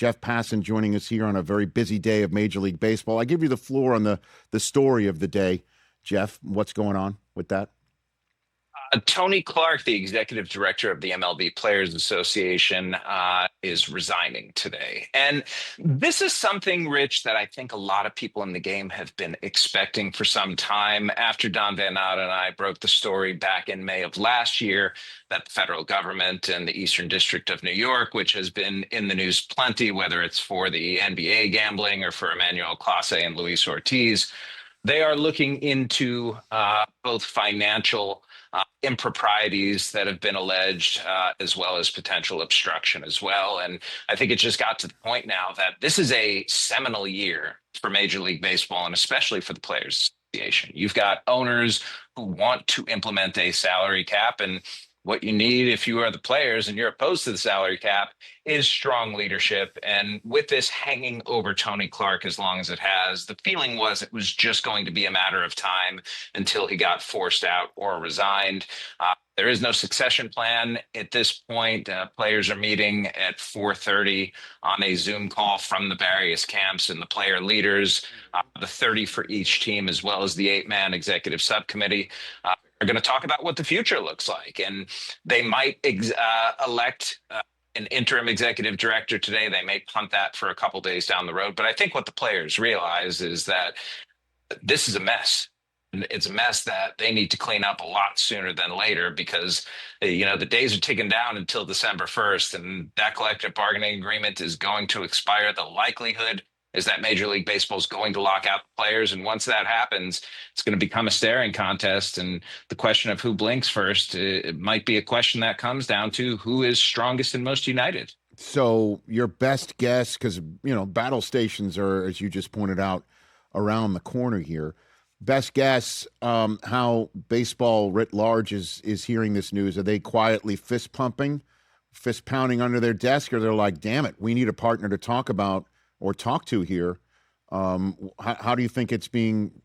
Jeff Passan joining us here on a very busy day of Major League Baseball. I give you the floor on the story of the day. Jeff, what's going on with that? Tony Clark, the executive director of the MLB Players Association, is resigning today. And this is something, Rich, that I think a lot of people in the game have been expecting for some time. After Don Van Natta and I broke the story back in May of last year that the federal government and the Eastern District of New York, which has been in the news plenty, whether it's for the NBA gambling or for Emmanuel Clase and Luis Ortiz, they are looking into both financial improprieties that have been alleged, as well as potential obstruction as well. And I think it just got to the point now that this is a seminal year for Major League Baseball, and especially for the Players Association. You've got owners who want to implement a salary cap, and what you need if you are the players and you're opposed to the salary cap is strong leadership. And with this hanging over Tony Clark as long as it has, the feeling was it was just going to be a matter of time until he got forced out or resigned. There is no succession plan at this point. Players are meeting at 4:30 on a Zoom call from the various camps and the player leaders, the 30 for each team, as well as the 8-man executive subcommittee. Are going to talk about what the future looks like. And they might elect an interim executive director today. They may punt that for a couple days down the road. But I think what the players realize is that this is a mess. And it's a mess that they need to clean up a lot sooner than later because, the days are ticking down until December 1st. And that collective bargaining agreement is going to expire. The likelihood is that Major League Baseball is going to lock out the players. And once that happens, it's going to become a staring contest. And the question of who blinks first, it might be a question that comes down to who is strongest and most united. So your best guess, because, battle stations are, as you just pointed out, around the corner here. Best guess how baseball writ large is hearing this news. Are they quietly fist pounding under their desk, or they're like, damn it, we need a partner to talk to here? How do you think it's being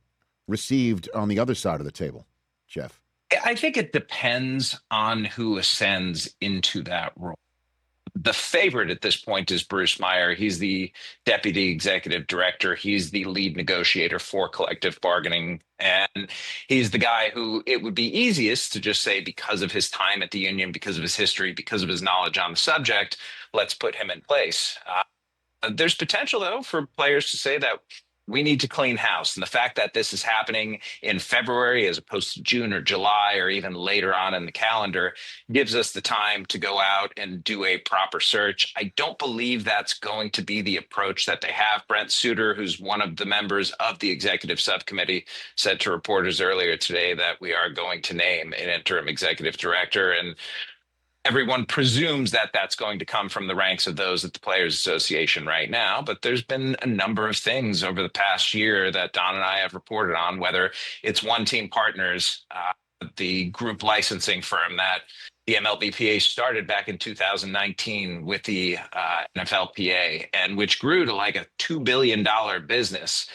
received on the other side of the table, Jeff? I think it depends on who ascends into that role. The favorite at this point is Bruce Meyer. He's the deputy executive director. He's the lead negotiator for collective bargaining. And he's the guy who it would be easiest to just say, because of his time at the union, because of his history, because of his knowledge on the subject, let's put him in place. There's potential, though, for players to say that we need to clean house. And the fact that this is happening in February as opposed to June or July or even later on in the calendar gives us the time to go out and do a proper search. I don't believe that's going to be the approach that they have. Brent Suter, who's one of the members of the executive subcommittee, said to reporters earlier today that we are going to name an interim executive director. And everyone presumes that that's going to come from the ranks of those at the Players Association right now. But there's been a number of things over the past year that Don and I have reported on, whether it's One Team Partners, the group licensing firm that the MLBPA started back in 2019 with the NFLPA, and which grew to like a $2 billion business.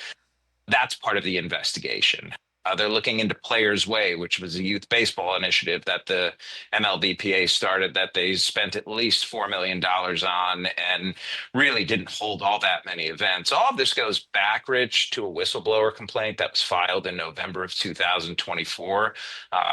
That's part of the investigation. They're looking into Players Way, which was a youth baseball initiative that the MLBPA started that they spent at least $4 million on and really didn't hold all that many events. All of this goes back, Rich, to a whistleblower complaint that was filed in November of 2024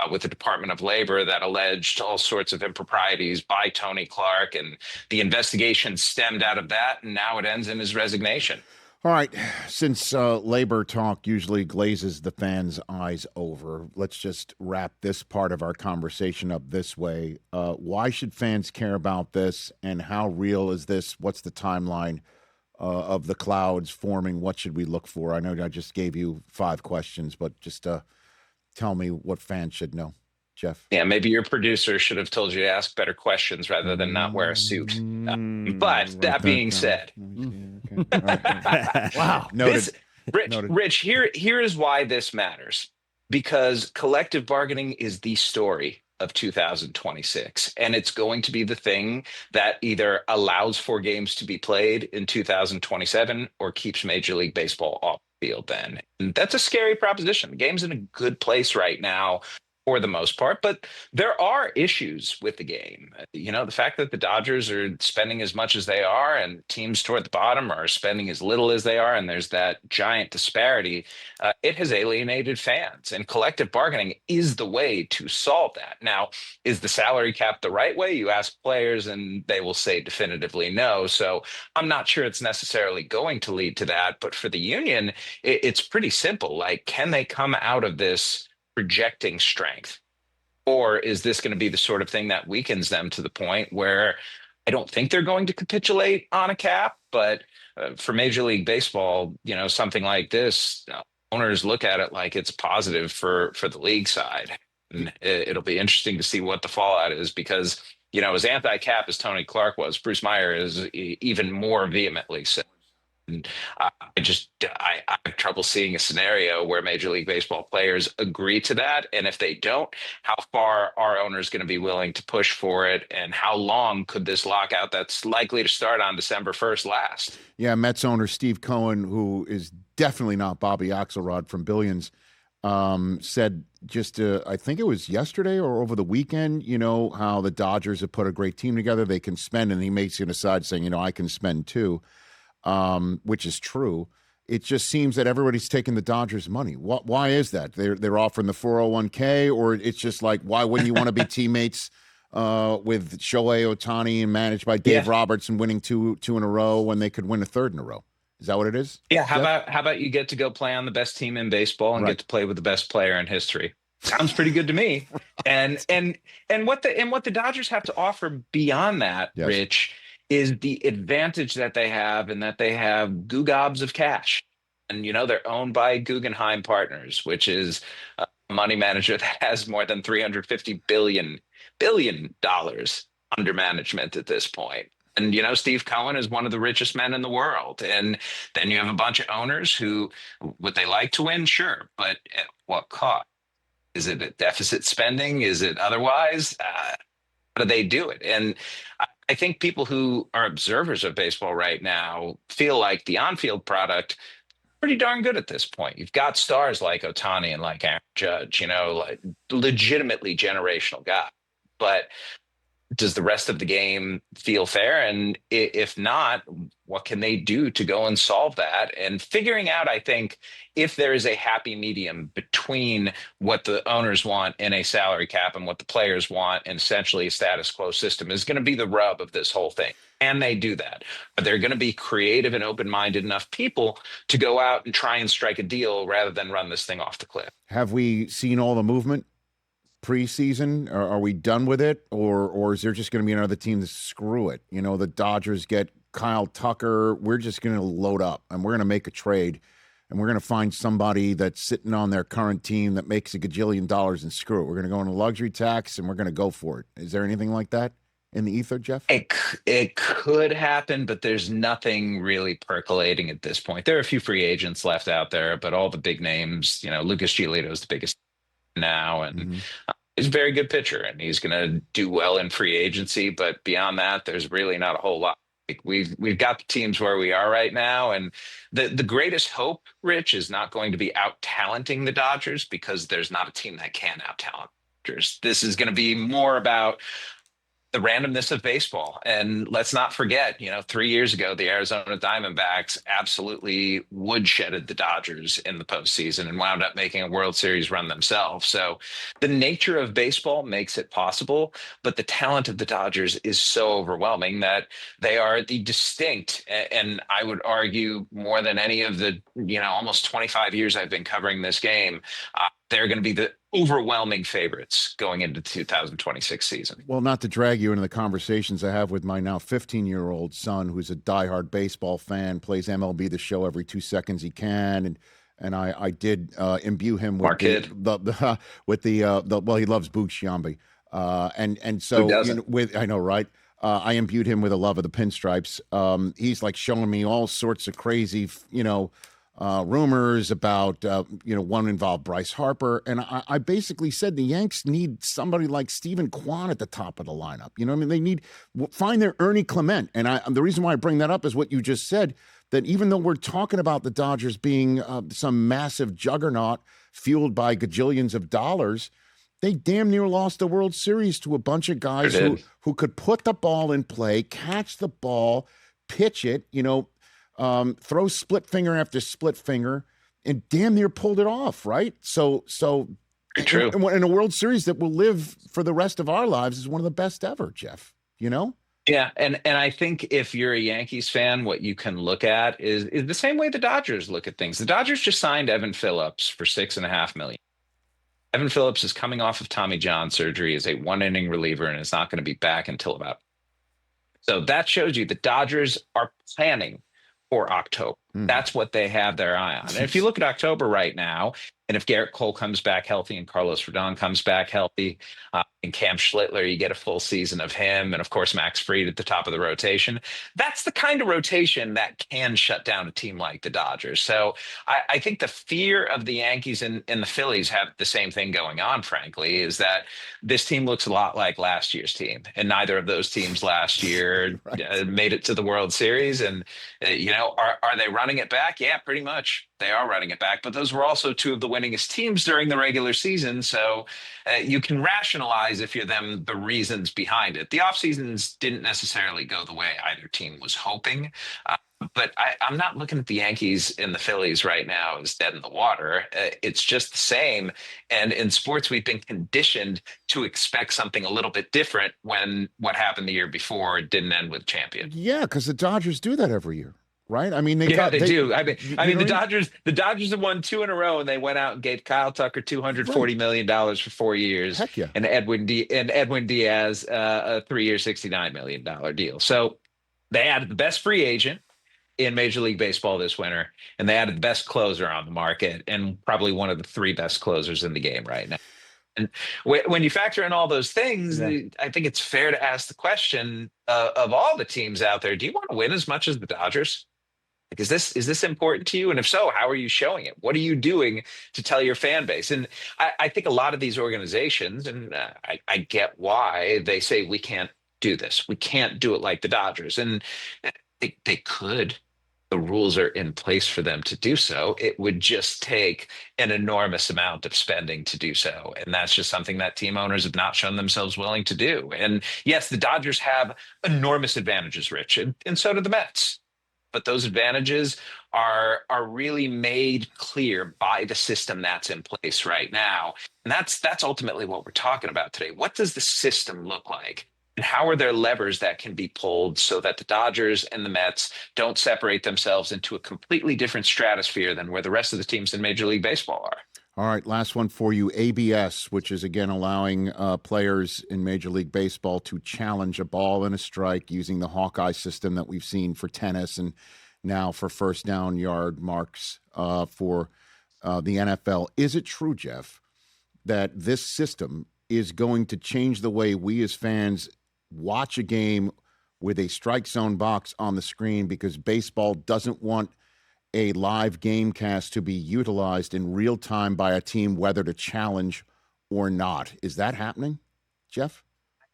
with the Department of Labor that alleged all sorts of improprieties by Tony Clark. And the investigation stemmed out of that, and now it ends in his resignation. All right, since labor talk usually glazes the fans' eyes over, let's just wrap this part of our conversation up this way. Why should fans care about this, and how real is this? What's the timeline of the clouds forming? What should we look for? I know I just gave you 5 questions, but just tell me what fans should know. Jeff? Yeah, maybe your producer should have told you to ask better questions rather than not wear a suit. But that being said, wow. Rich, here is why this matters. Because collective bargaining is the story of 2026. And it's going to be the thing that either allows for games to be played in 2027 or keeps Major League Baseball off the field then. And that's a scary proposition. The game's in a good place right now. for the most part, but there are issues with the game. The fact that the Dodgers are spending as much as they are and teams toward the bottom are spending as little as they are, and there's that giant disparity, it has alienated fans. And collective bargaining is the way to solve that. Now, is the salary cap the right way? You ask players and they will say definitively no. So I'm not sure it's necessarily going to lead to that. But for the union, it's pretty simple. Like, can they come out of this projecting strength? Or is this going to be the sort of thing that weakens them to the point where I don't think they're going to capitulate on a cap, but for Major League Baseball, something like this, owners look at it like it's positive for the league side. And it'll be interesting to see what the fallout is because, as anti-cap as Tony Clark was, Bruce Meyer is even more vehemently so. And I have trouble seeing a scenario where Major League Baseball players agree to that. And if they don't, how far are owners going to be willing to push for it? And how long could this lockout that's likely to start on December 1st last? Yeah, Mets owner Steve Cohen, who is definitely not Bobby Axelrod from Billions, said just, I think it was yesterday or over the weekend, how the Dodgers have put a great team together. They can spend, and he makes an aside saying, I can spend too. Which is true. It just seems that everybody's taking the Dodgers' money. Why is that? They're offering the 401k, or it's just like, why wouldn't you want to be teammates with Shohei Ohtani and managed by Dave Roberts and winning two in a row when they could win a third in a row? Is that what it is? Yeah. How about you get to go play on the best team in baseball and get to play with the best player in history? Sounds pretty good to me. And what the Dodgers have to offer beyond that, Rich, is the advantage that they have and that they have gobs of cash. And, they're owned by Guggenheim Partners, which is a money manager that has more than $350 billion under management at this point. And, Steve Cohen is one of the richest men in the world. And then you have a bunch of owners who, would they like to win? Sure. But at what cost? Is it a deficit spending? Is it otherwise? How do they do it? And I think people who are observers of baseball right now feel like the on-field product is pretty darn good at this point. You've got stars like Ohtani and like Aaron Judge, like legitimately generational guys. But does the rest of the game feel fair? And if not, what can they do to go and solve that? And figuring out, I think, if there is a happy medium between what the owners want in a salary cap and what the players want in essentially a status quo system is going to be the rub of this whole thing. And they do that. But they're going to be creative and open-minded enough people to go out and try and strike a deal rather than run this thing off the cliff. Have we seen all the movement preseason? Are we done with it? Or is there just going to be another team to screw it? The Dodgers get Kyle Tucker. We're just going to load up and we're going to make a trade and we're going to find somebody that's sitting on their current team that makes $1 gajillion and screw it. We're going to go on a luxury tax and we're going to go for it. Is there anything like that in the ether, Jeff? It could happen, but there's nothing really percolating at this point. There are a few free agents left out there, but all the big names, Lucas Giolito is the biggest now, and he's a very good pitcher, and he's going to do well in free agency. But beyond that, there's really not a whole lot. We've got the teams where we are right now, and the greatest hope, Rich, is not going to be out-talenting the Dodgers because there's not a team that can out-talent the Dodgers. This is going to be more about the randomness of baseball. And let's not forget, 3 years ago, the Arizona Diamondbacks absolutely woodshedded the Dodgers in the postseason and wound up making a World Series run themselves. So the nature of baseball makes it possible, but the talent of the Dodgers is so overwhelming that they are the distinct, and I would argue more than any of the, almost 25 years I've been covering this game, they're going to be the overwhelming favorites going into the 2026 season. Well, not to drag you into the conversations I have with my now 15-year-old son, who's a diehard baseball fan, plays MLB The Show every 2 seconds he can, and I did imbue him with well, he loves Boog Sciambi, and so I know, right? I imbued him with a love of the pinstripes. He's like showing me all sorts of crazy, rumors about, one involved Bryce Harper. And I basically said the Yanks need somebody like Stephen Kwan at the top of the lineup. They find their Ernie Clement. And the reason why I bring that up is what you just said, that even though we're talking about the Dodgers being some massive juggernaut fueled by gajillions of dollars, They damn near lost the World Series to a bunch of guys who could put the ball in play, catch the ball, pitch it, throw split finger after split finger, and damn near pulled it off, right? So True. In a World Series that will live for the rest of our lives is one of the best ever, Jeff, Yeah, and I think if you're a Yankees fan, what you can look at is the same way the Dodgers look at things. The Dodgers just signed Evan Phillips for $6.5 million. Evan Phillips is coming off of Tommy John surgery as a one-inning reliever and is not going to be back until about. So that shows you the Dodgers are planning for October. That's what they have their eye on. And if you look at October right now, and if Garrett Cole comes back healthy and Carlos Rodon comes back healthy, and Cam Schlittler, you get a full season of him, and of course Max Fried at the top of the rotation. That's the kind of rotation that can shut down a team like the Dodgers. So I think the fear of the Yankees and the Phillies have the same thing going on, frankly, is that this team looks a lot like last year's team, and neither of those teams last year made it to the World Series. And are they running it back? Yeah, pretty much. They are running it back, but those were also two of the winningest teams during the regular season. So you can rationalize, if you're them, the reasons behind it. The off seasons didn't necessarily go the way either team was hoping. But I'm not looking at the Yankees and the Phillies right now as dead in the water. It's just the same. And in sports, we've been conditioned to expect something a little bit different when what happened the year before didn't end with champion. Yeah, because the Dodgers do that every year. Right? I mean, they do. I mean, the Dodgers have won 2 in a row, and they went out and gave Kyle Tucker $240 million for 4 years, Heck yeah. and Edwin Diaz a 3-year, $69 million deal. So they added the best free agent in Major League Baseball this winter, and they added the best closer on the market, and probably one of the 3 best closers in the game right now. And when you factor in all those things, I think it's fair to ask the question of all the teams out there: do you want to win as much as the Dodgers? Like, is this important to you? And if so, how are you showing it? What are you doing to tell your fan base? And I think a lot of these organizations, and I get why they say we can't do this. We can't do it like the Dodgers. And they could. The rules are in place for them to do so. It would just take an enormous amount of spending to do so. And that's just something that team owners have not shown themselves willing to do. And yes, the Dodgers have enormous advantages, Rich, and so do the Mets. But those advantages are really made clear by the system that's in place right now. And that's ultimately what we're talking about today. What does the system look like? And how are there levers that can be pulled so that the Dodgers and the Mets don't separate themselves into a completely different stratosphere than where the rest of the teams in Major League Baseball are? All right, last one for you. ABS, which is, again, allowing players in Major League Baseball to challenge a ball and a strike using the Hawkeye system that we've seen for tennis and now for first down yard marks for the NFL. Is it true, Jeff, that this system is going to change the way we as fans watch a game with a strike zone box on the screen because baseball doesn't want a live game cast to be utilized in real time by a team, whether to challenge or not? Is that happening, Jeff?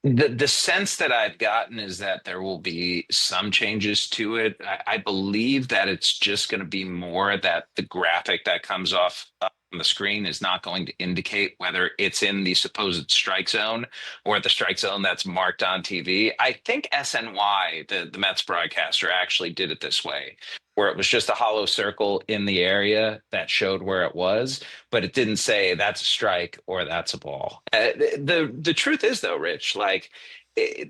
The sense that I've gotten is that there will be some changes to it. I believe that it's just going to be more that the graphic that comes off on the screen is not going to indicate whether it's in the supposed strike zone or the strike zone that's marked on TV. I think SNY, the Mets broadcaster, actually did it this way, where it was just a hollow circle in the area that showed where it was, but it didn't say that's a strike or that's a ball. The truth is, though, Rich,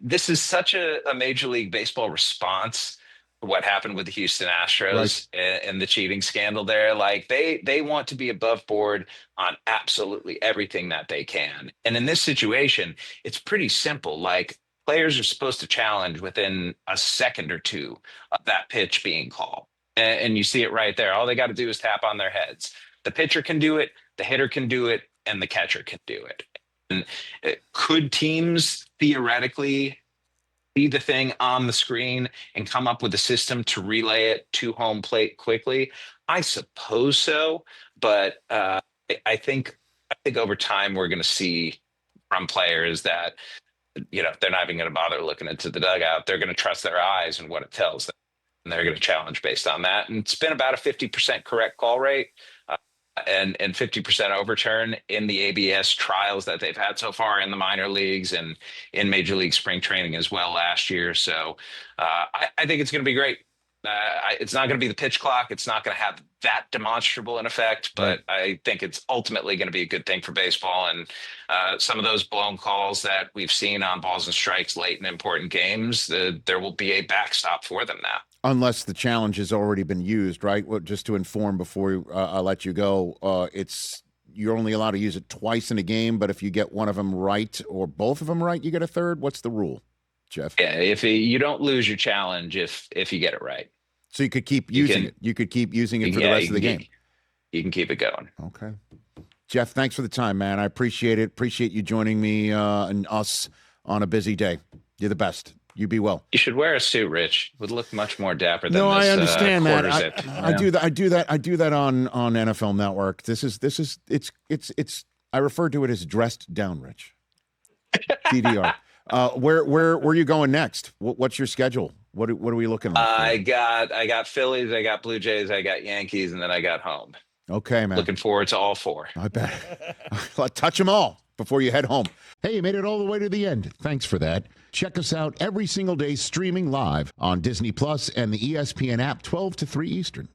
this is such a Major League Baseball response to what happened with the Houston Astros and the cheating scandal there. They want to be above board on absolutely everything that they can. And in this situation, it's pretty simple. Players are supposed to challenge within a second or two of that pitch being called. And you see it right there. All they got to do is tap on their heads. The pitcher can do it, the hitter can do it, and the catcher can do it. And could teams theoretically see the thing on the screen and come up with a system to relay it to home plate quickly? I suppose so, but I think over time we're going to see from players that they're not even going to bother looking into the dugout. They're going to trust their eyes and what it tells them. And they're going to challenge based on that. And it's been about a 50% correct call rate. and 50% overturn in the ABS trials that they've had so far in the minor leagues and in Major League spring training as well last year. So I think it's going to be great. It's not going to be the pitch clock. It's not going to have that demonstrable an effect, but I think it's ultimately going to be a good thing for baseball. And some of those blown calls that we've seen on balls and strikes late in important games, there will be a backstop for them now. Unless the challenge has already been used, right? Well, just to inform before I let you go, you're only allowed to use it twice in a game, but if you get one of them right or both of them right, you get a third. What's the rule, Jeff? Yeah, if you don't lose your challenge if you get it right. So you could keep using it. You could keep using it for the rest of the game. You can keep it going. Okay. Jeff, thanks for the time, man. I appreciate it. Appreciate you joining me and us on a busy day. You're the best. You be well. You should wear a suit, Rich. Would look much more dapper than this. No, I understand that. I do that. I do that on NFL Network. It's. I refer to it as dressed down, Rich. DDR. Where are you going next? What's your schedule? What are we looking at? I got Phillies, I got Blue Jays, I got Yankees, and then I got home. Okay, man. Looking forward to all four. I bet. I'll touch them all before you head home. Hey, you made it all the way to the end. Thanks for that. Check us out every single day streaming live on Disney Plus and the ESPN app 12 to 3 Eastern.